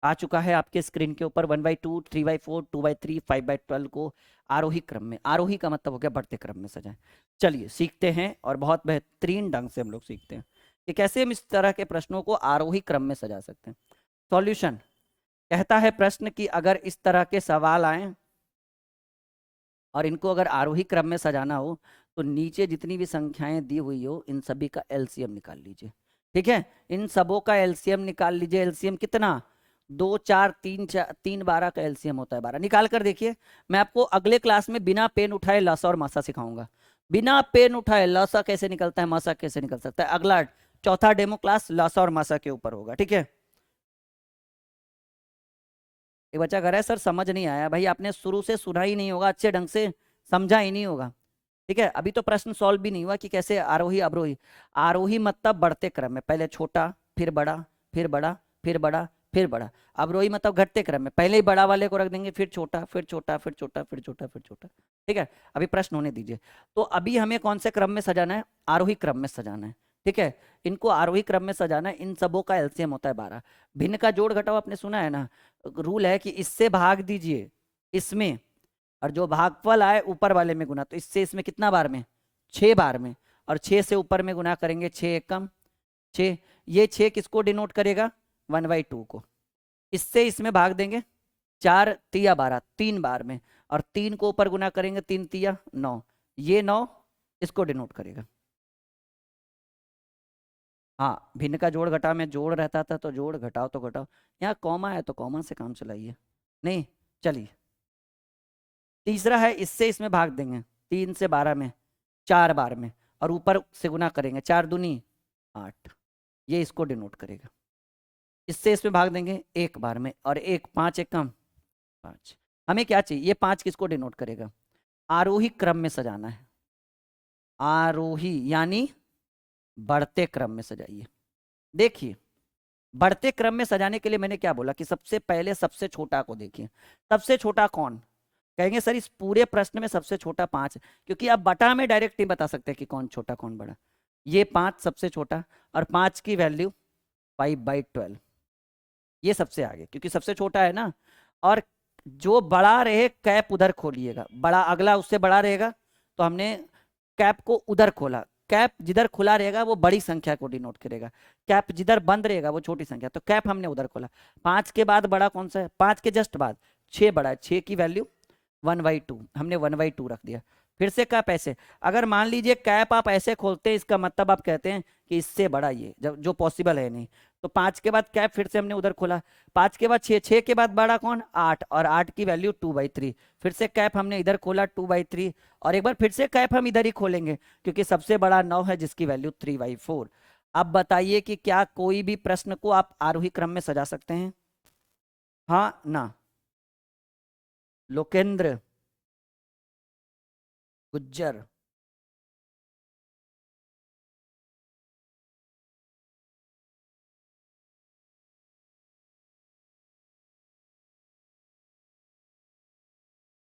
आ चुका है आपके स्क्रीन के ऊपर। 1/2, 3/4, 2/3, 5/12 को आरोही क्रम में, आरोही का मतलब हो गया बढ़ते क्रम में सजाएं। चलिए सीखते हैं, और बहुत बेहतरीन ढंग से हम लोग सीखते हैं कि कैसे हम इस तरह के प्रश्नों को आरोही क्रम में सजा सकते हैं। सॉल्यूशन कहता है प्रश्न कि अगर इस तरह के सवाल आए और इनको अगर आरोही क्रम में सजाना हो, तो नीचे जितनी भी संख्याएं दी हुई हो इन सभी का एलसीएम निकाल लीजिए। ठीक है, इन सबों का एलसीएम निकाल लीजिए। एलसीएम कितना, 2 4 3 4 3 12 का एलसीएम होता है 12। निकाल कर देखिए। मैं आपको अगले क्लास में बिना पेन उठाए लसा और मासा सिखाऊंगा। बिना पेन उठाए लसा कैसे निकलता है, मासा कैसे निकल सकता है। अगला चौथा डेमो क्लास लसा और मासा के ऊपर होगा। ठीक है, एक बच्चा कह रहा है सर समझ नहीं आया। भाई आपने शुरू से सुना ही नहीं होगा, अच्छे ढंग से समझा ही नहीं होगा। ठीक है, अभी तो प्रश्न सॉल्व भी नहीं हुआ कि कैसे आरोही अवरोही। आरोही मतलब बढ़ते क्रम में, पहले छोटा फिर बड़ा फिर बड़ा फिर बड़ा फिर बड़ा। अवरोही मतलब घटते क्रम में, पहले ही बड़ा वाले को रख देंगे, फिर छोटा फिर छोटा फिर छोटा फिर छोटा फिर छोटा। ठीक है, अभी प्रश्न होने दीजिए। तो अभी हमें कौन से क्रम में सजाना है, आरोही क्रम में सजाना है। ठीक है, इनको आरोही क्रम में सजाना है। इन सबों का एलसीएम होता है 12। भिन्न का जोड़ घटाव आपने सुना है ना, रूल है कि इससे भाग दीजिए इसमें, और जो भागफल आए ऊपर वाले में गुना, तो इससे इसमें कितना बार में, 6 बार में, और 6 से ऊपर में गुना करेंगे, 6 एकम 6। ये 6 किसको डिनोट करेगा, 1/2 को। इससे इसमें भाग देंगे, 4 तिया 12, 3 बार में, और 3 को ऊपर गुना करेंगे, 3 तिया 9, ये 9 इसको डिनोट करेगा। हाँ, भिन्न का जोड़ घटाव में जोड़ रहता था, तो जोड़ घटाओ तो घटाओ, यहाँ कॉमा है तो कॉमा से काम चलाइए। नहीं, चलिए तीसरा है, इससे इसमें भाग देंगे, 3 से 12 में 4 बार में, और ऊपर से गुना करेंगे, 4 दूनी 8, ये इसको डिनोट करेगा। इससे इसमें भाग देंगे 1 बार में, और 1 5 एक कम 5। हमें क्या चाहिए, ये 5 किसको डिनोट करेगा, आरोही क्रम में सजाना है। आरोही यानी बढ़ते क्रम में सजाइए। देखिए, बढ़ते क्रम में सजाने के लिए मैंने क्या बोला कि सबसे पहले सबसे छोटा को देखिए। सबसे छोटा कौन, कहेंगे सर इस पूरे प्रश्न में सबसे छोटा 5, क्योंकि आप बटा में डायरेक्ट नहीं बता सकते कि कौन छोटा कौन बड़ा। ये 5 सबसे छोटा, और 5 की वैल्यू 5/12, ये सबसे आगे क्योंकि सबसे छोटा है ना। और जो बड़ा रहे कैप उधर खोलिएगा, बड़ा अगला उससे बड़ा रहेगा, तो हमने कैप को उधर खोला। कैप जिधर खुला रहेगा वो बड़ी संख्या को डिनोट करेगा, कैप जिधर बंद रहेगा वो छोटी संख्या, तो कैप हमने उधर खोला। 5 के बाद बड़ा कौन सा है, 5 के जस्ट बाद 6 बड़ा है, 6 की वैल्यू 1/2, हमने 1/2 रख दिया। फिर से कैप ऐसे, अगर मान लीजिए कैप आप ऐसे खोलते हैं, इसका मतलब आप कहते हैं कि इससे बड़ा ये, जब जो पॉसिबल है नहीं, तो 5 के बाद कैप फिर से हमने उधर खोला। 5 के बाद 6, 6 के बाद बड़ा कौन 8, और 8 की वैल्यू 2/3, फिर से कैप हमने इधर खोला 2/3, और एक बार फिर से कैप हम इधर ही खोलेंगे क्योंकि सबसे बड़ा 9 है जिसकी वैल्यू 3/4। अब बताइए कि क्या कोई भी प्रश्न को आप आरोही क्रम में सजा सकते हैं, हाँ ना। लोकेंद्र, गुज्जर,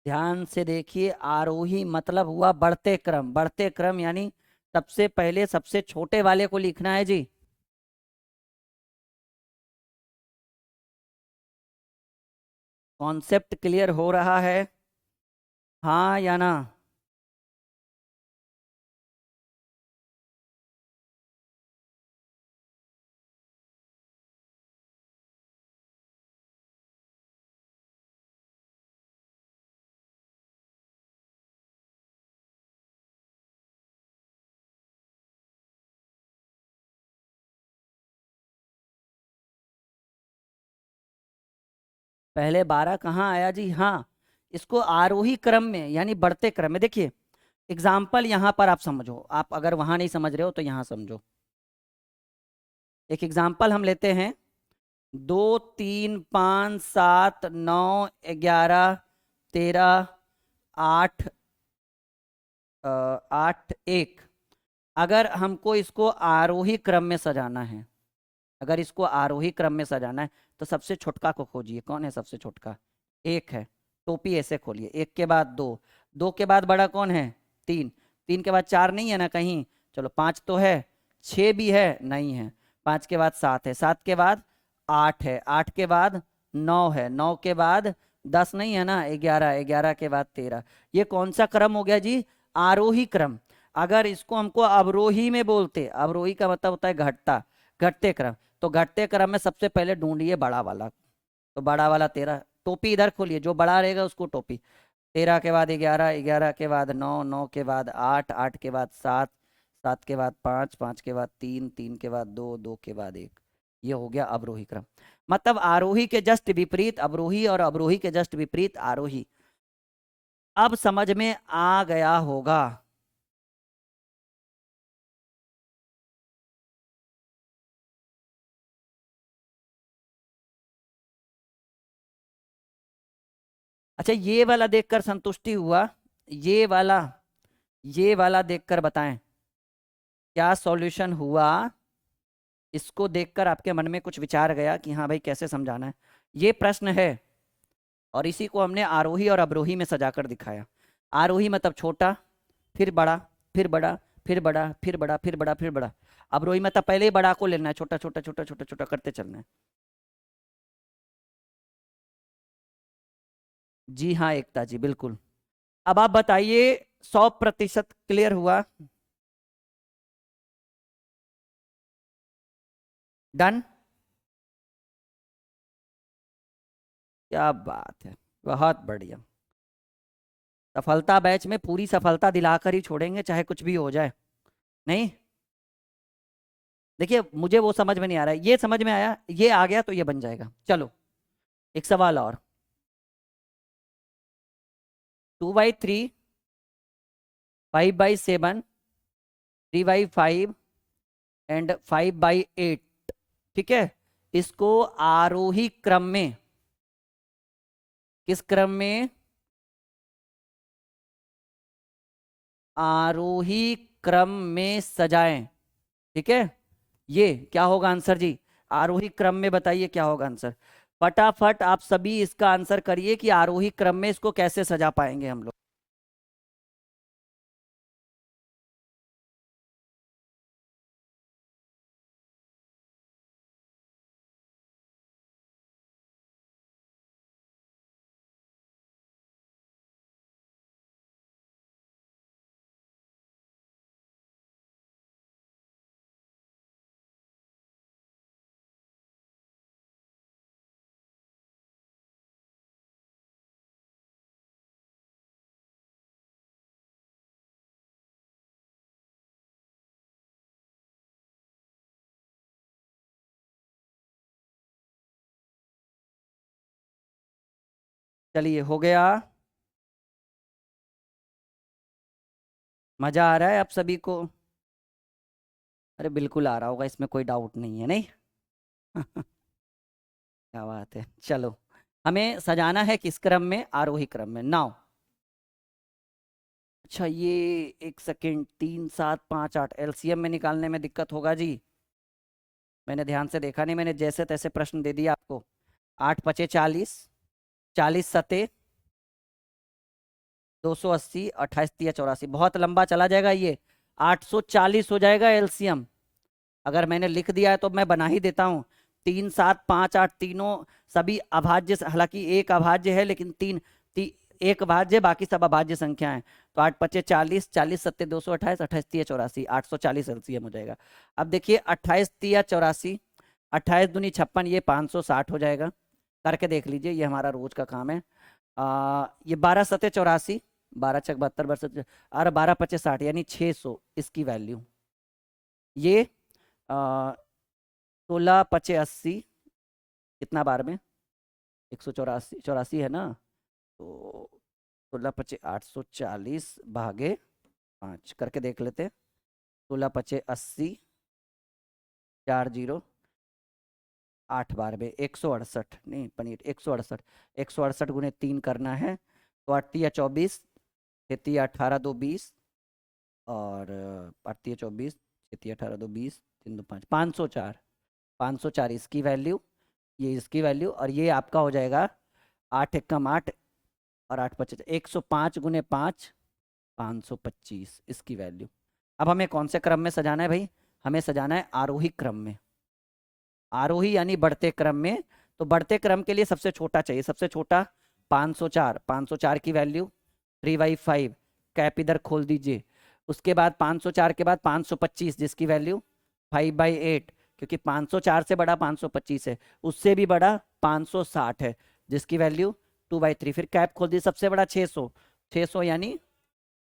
ध्यान से देखिए, आरोही मतलब हुआ बढ़ते क्रम। बढ़ते क्रम यानी सबसे पहले सबसे छोटे वाले को लिखना है जी। कॉन्सेप्ट क्लियर हो रहा है, हाँ या ना। पहले 12 कहाँ आया जी, हाँ इसको आरोही क्रम में यानी बढ़ते क्रम में, देखिए एग्जाम्पल यहां पर आप समझो, आप अगर वहां नहीं समझ रहे हो तो यहां समझो। एक एग्जाम्पल हम लेते हैं, 2 3 5 7 9 11 13 8 8 1। अगर हमको इसको आरोही क्रम में सजाना है, अगर इसको आरोही क्रम में सजाना है तो सबसे छोटका को खोजिए, कौन है सबसे छोटका? एक है, टोपी ऐसे खोलिए, एक के बाद दो, दो के बाद बड़ा कौन है? तीन, तीन के बाद चार नहीं है ना कहीं, चलो पांच तो है, छः भी है नहीं है, पांच के बाद सात है, सात के बाद आठ है, आठ के बाद नौ है, नौ के बाद दस नहीं है ना, ग्यारह, ग्यारह के बाद तेरह। ये कौन सा क्रम हो गया जी? आरोही क्रम। अगर इसको हमको अवरोही में बोलते, अवरोही का मतलब होता है घटता, घटते क्रम, तो घटते क्रम में सबसे पहले ढूंढिए बड़ा वाला, तो बड़ा वाला 13, टोपी इधर खोलिए, जो बड़ा रहेगा उसको टोपी, 13 के बाद 11, 11 के बाद 9, 9 के बाद 8, 8 के बाद 7, 7 के बाद 5, 5 के बाद 3, 3 के बाद 2, 2 के बाद 1। ये हो गया अवरोही क्रम। मतलब आरोही के जस्ट विपरीत अवरोही और अवरोही के जस्ट विपरीत आरोही। अब समझ में आ गया होगा। अच्छा, ये वाला देखकर संतुष्टि हुआ? ये वाला, ये वाला देखकर बताएं क्या सॉल्यूशन हुआ? इसको देखकर आपके मन में कुछ विचार गया कि हाँ भाई कैसे समझाना है? ये प्रश्न है, और इसी को हमने आरोही और अवरोही में सजाकर दिखाया। आरोही मतलब छोटा, फिर बड़ा, फिर बड़ा, फिर बड़ा, फिर बड़ा, फिर बड़ा, फिर बड़ा। अवरोही मतलब पहले ही बड़ा को लेना है, छोटा छोटा छोटा छोटा छोटा करते चलना है। जी हाँ एकता जी, बिल्कुल। अब आप बताइए, 100% क्लियर हुआ? डन? क्या बात है, बहुत बढ़िया। सफलता बैच में पूरी सफलता दिलाकर ही छोड़ेंगे, चाहे कुछ भी हो जाए। नहीं, देखिए मुझे वो समझ में नहीं आ रहा है, ये समझ में आया, ये आ गया तो ये बन जाएगा। चलो एक सवाल और, 2/3, 5/7, 3/5 एंड 5/8, ठीक है, इसको आरोही क्रम में, किस क्रम में? आरोही क्रम में सजाएं, ठीक है। ये क्या होगा आंसर जी? आरोही क्रम में बताइए क्या होगा आंसर? फटाफट आप सभी इसका आंसर करिए कि आरोही क्रम में इसको कैसे सजा पाएंगे हम लोग। चलिए हो गया, मजा आ रहा है आप सभी को? अरे बिल्कुल आ रहा होगा, इसमें कोई डाउट नहीं है, नहीं? क्या बात है। चलो, हमें सजाना है किस क्रम में? आरोही क्रम में। नाउ, अच्छा ये, एक सेकेंड, 3 7 5 8 एलसीएम में निकालने में दिक्कत होगा जी। मैंने ध्यान से देखा नहीं, मैंने जैसे तैसे प्रश्न दे दिया आपको। 8 × 5 = 40, 40 × 7 = 280, 28 × 3 = 84, बहुत लंबा चला जाएगा ये। 840 हो जाएगा एलसीएम। अगर मैंने लिख दिया है तो मैं बना ही देता हूँ। 3 7 5 8 तीनों सभी अभाज्य, हालांकि एक अभाज्य है लेकिन एक भाज्य, बाकी सब अभाज्य संख्या है। तो 8 × 5 = 40, 40 × 7 = 228, 28 × 3 = 84, 840 एलसीएम हो जाएगा। अब देखिए 28 × 3 = 84, 28 दूनी 56, ये 560 हो जाएगा। करके देख लीजिए, ये हमारा रोज का काम है। ये 12 × 7 = 84, 12 × 6 = 72, और 12 × 5 = 60, यानी 600 इसकी वैल्यू। ये 16 × 5 = 80, कितना बार में? 184, 84 है ना, तो 16×5 = 840 भागे 5 करके देख लेते। 16×5 = 80, 4 0, 8 बार में 168, नहीं पनीर 168, 168 गुने 3 करना है तो 8 या 24, 6 या 18, 2 20, और 8 या 24, 6 या 18, 2 20, 3 2 5, 504, 504 इसकी वैल्यू, ये इसकी वैल्यू, और ये आपका हो जाएगा 8 एकम 8 और 8 25, 105 गुने 5, 525 इसकी वैल्यू। अब हमें कौन से क्रम में सजाना है भाई? हमें सजाना है आरोही क्रम में। आरोही यानी बढ़ते क्रम में। तो बढ़ते क्रम के लिए सबसे छोटा चाहिए, सबसे छोटा 504, 504 की वैल्यू 3/5, कैप इधर खोल दीजिए। उसके बाद 504 के बाद 525 जिसकी वैल्यू 5/8, क्योंकि 504 से बड़ा 525 है, उससे भी बड़ा 560 है जिसकी वैल्यू 2/3। फिर कैप खोल दी, सबसे बड़ा 600, 600 यानी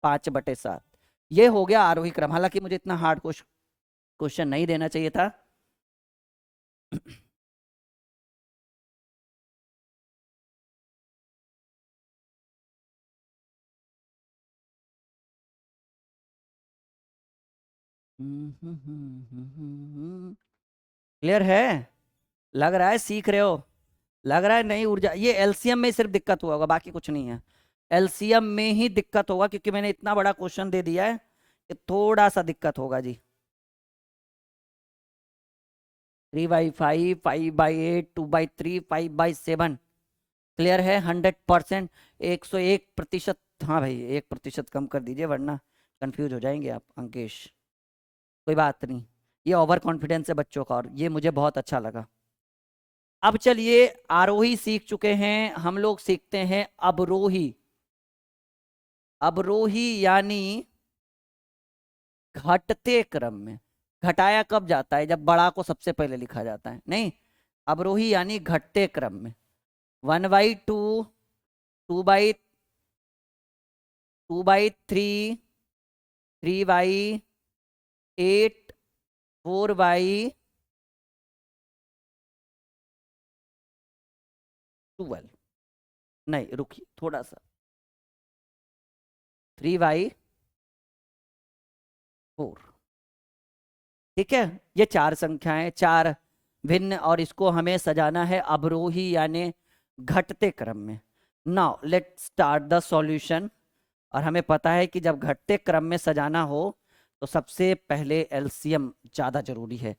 5/7। ये हो गया आरोही क्रम। हालांकि मुझे इतना हार्ड क्वेश्चन नहीं देना चाहिए था। क्लियर है? लग रहा है सीख रहे हो, लग रहा है नई ऊर्जा। ये एलसीएम में सिर्फ दिक्कत हुआ होगा, बाकी कुछ नहीं है। एलसीएम में ही दिक्कत होगा, क्योंकि मैंने इतना बड़ा क्वेश्चन दे दिया है कि थोड़ा सा दिक्कत होगा जी। 3/5, 5/8, 2/3, 5/7। क्लियर है? 100%, 101%। हाँ भाई 1% कम कर दीजिए वरना कंफ्यूज हो जाएंगे आप अंकेश। कोई बात नहीं, ये ओवर कॉन्फिडेंस है बच्चों का, और ये मुझे बहुत अच्छा लगा। अब चलिए, आरोही सीख चुके हैं, हम लोग सीखते हैं अवरोही। अवरोही यानी घटते क्रम में। घटाया कब जाता है? जब बड़ा को सबसे पहले लिखा जाता है। नहीं, अवरोही यानी घटते क्रम में। 1/2, 2/3, 3/8, 4/12। नहीं रुकिए थोड़ा सा, 3/4। ठीक है, ये चार संख्याएं, चार भिन्न, और इसको हमें सजाना है अवरोही यानी घटते क्रम में। Now let's start the solution. और हमें पता है कि जब घटते क्रम में सजाना हो तो सबसे पहले एलसीएम ज़्यादा जरूरी है।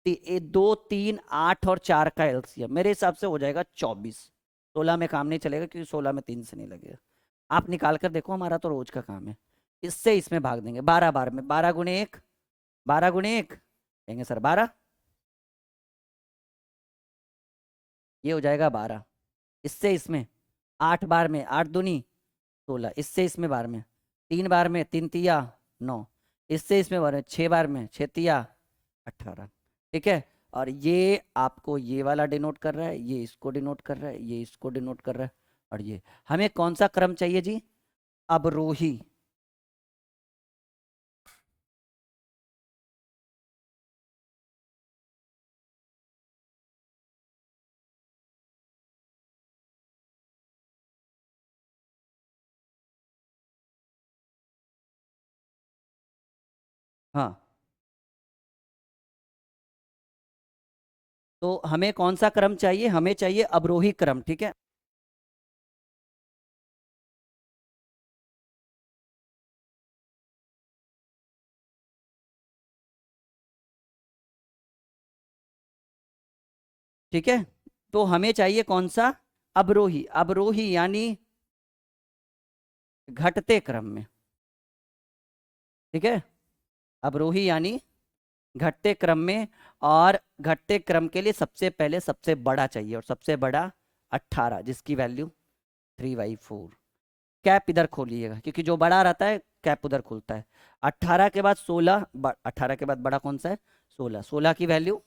2, 3, 8 और 4 का एलसीएम मेरे हिसाब से हो जाएगा 24। 16 में काम नहीं चलेगा, क्योंकि 16 में 3 से नहीं लगेगा। आप निकाल कर देखो, हमारा तो रोज का काम है। इससे इसमें भाग देंगे 12 बार में, 12 गुणे 1, 12 गुणे 1 कहेंगे सर 12, ये हो जाएगा 12। इससे इसमें 8 बार में, 8 दूनी 16, इससे इसमें बार में 3 बार में, 3 तिया 9, इससे इसमें बार में 6 बार में, 6 तिया 18। ठीक है, और ये आपको ये वाला डिनोट कर रहा है, ये इसको डिनोट कर रहा है, ये इसको डिनोट कर रहा है, और ये हमें कौन सा क्रम चाहिए जी? अवरोही। हाँ, तो हमें कौन सा क्रम चाहिए? हमें चाहिए अवरोही क्रम। ठीक है, ठीक है, तो हमें चाहिए कौन सा? अवरोही। अवरोही यानी घटते क्रम में। ठीक है, अवरोही यानी घटते क्रम में, और घटते क्रम के लिए सबसे पहले सबसे बड़ा चाहिए, और सबसे बड़ा 18 जिसकी वैल्यू 3/4। कैप इधर खोलिएगा, क्योंकि जो बड़ा रहता है कैप उधर खुलता है। 18 के बाद 16, 18 के बाद बड़ा कौन सा है? 16, 16 की वैल्यू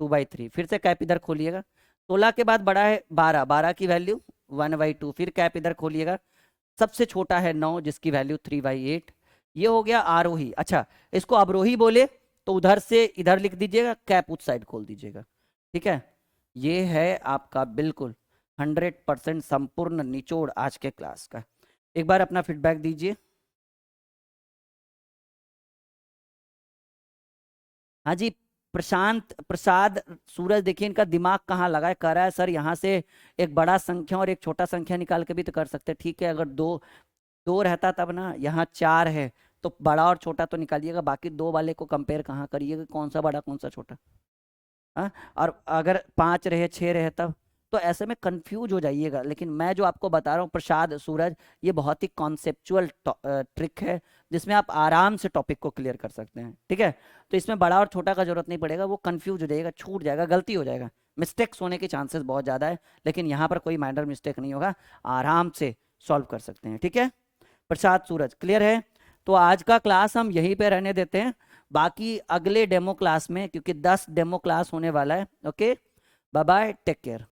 2/3, फिर से कैप इधर खोलिएगा। 16 के बाद बड़ा है 12, 12 की वैल्यू 1/2, फिर कैप इधर खोलिएगा। सबसे छोटा है 9 जिसकी वैल्यू 3/8। ये हो गया आरोही। अच्छा, इसको अवरोही बोले तो उधर से इधर लिख दीजिएगा, कैप उस साइड खोल दीजिएगा। ठीक है, ये है आपका बिल्कुल 100% संपूर्ण निचोड़ आज के क्लास का। एक बार अपना फीडबैक दीजिए। हाँ जी। प्रशांत प्रसाद सूरज, देखिए इनका दिमाग कहाँ लगा है, कह रहा है सर यहाँ से एक बड़ा संख्या और एक छोटा संख्या निकाल के भी तो कर सकते हैं। ठीक है, अगर दो दो रहता तब ना, यहाँ चार है तो बड़ा और छोटा तो निकालिएगा, बाकी दो वाले को कंपेयर कहाँ करिएगा, कौन सा बड़ा कौन सा छोटा। हाँ। और अगर पांच रहे छह रहे तब, तो ऐसे में कंफ्यूज हो जाइएगा। लेकिन मैं जो आपको बता रहा हूँ प्रसाद सूरज, ये बहुत ही कॉन्सेप्चुअल ट्रिक है जिसमें आप आराम से टॉपिक को क्लियर कर सकते हैं। ठीक है, तो इसमें बड़ा और छोटा का जरूरत नहीं पड़ेगा, वो कंफ्यूज हो जाएगा, छूट जाएगा, गलती हो जाएगा, मिस्टेक्स होने के चांसेस बहुत ज़्यादा है। लेकिन यहाँ पर कोई माइनर मिस्टेक नहीं होगा, आराम से सॉल्व कर सकते हैं। ठीक है प्रसाद सूरज, क्लियर है? तो आज का क्लास हम यहीं पे रहने देते हैं, बाकी अगले डेमो क्लास में, क्योंकि 10 डेमो क्लास होने वाला है। Okay, bye bye, take care.